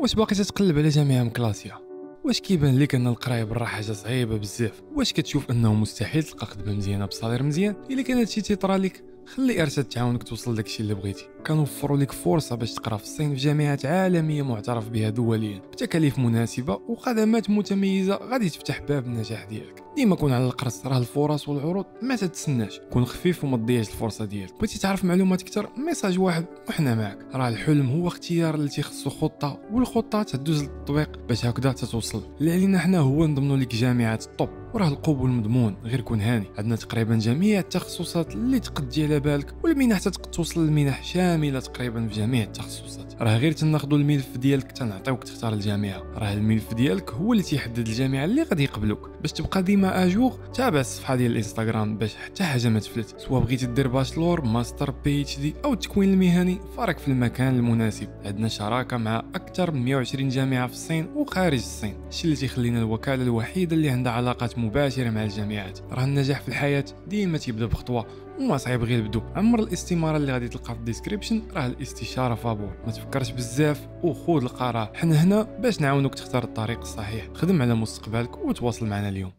واش باقي تتقلب على جامعة مكلاسية؟ واش كيبان لك ان القرايه برا حاجه صعيبه بزاف؟ واش كتشوف انه مستحيل تلقى خدمه مزيانه بصالير مزيان؟ الا كان هادشي تيطرى لك، خلي ارشاد تعاونك توصل داكشي اللي بغيتي. كنوفروا لك فرصه باش تقرا في الصين في جامعات عالميه معترف بها دوليا بتكاليف مناسبه وخدمات متميزه غادي تفتح باب النجاح ديالك. ديما كون على القرص، راه الفرص والعروض ما تتسناش. كون خفيف وما تضيعش الفرصه ديالك. بغيتي تعرف معلومات اكثر؟ ميساج واحد وحنا معك. راه الحلم هو اختيار اللي تيخصو خطه، والخطه تدوز للتطبيق باش هكذا تتوصل. اللي علينا حنا هو نضمنوا لك جامعات الطب، وراه القبول مضمون. غير كون هاني، عندنا تقريبا جميع التخصصات اللي تقدي على بالك، والمنح تقدر توصل للمنح شامله تقريبا في جميع التخصصات. راه غير تناخذوا الملف ديالك تنعطيوك تختار الجامعه. راه الملف ديالك هو اللي تيحدد الجامعه اللي غادي يقبلوك. باش تبقى ديما اجور، تابع الصفحه ديال الانستغرام باش حتى حاجه ما تفلت. سواء بغيتي دير باشلور، ماستر، بي اتش دي او التكوين المهني، فارك في المكان المناسب. عندنا شراكه مع اكثر من 120 جامعه في الصين وخارج الصين، الشيء اللي تيخلينا الوكاله الوحيده اللي عندها علاقات مباشره مع الجامعات. راه النجاح في الحياه ديما تيبدا بخطوه، وما صعيب غير البدو. عمر الاستماره اللي غادي تلقى في الديسكريبشن، راه الاستشاره فابور. ما تفكرش بزاف وخذ القرار. حنا هنا باش نعاونوك تختار الطريق الصحيح. خدم على مستقبلك وتواصل معنا اليوم.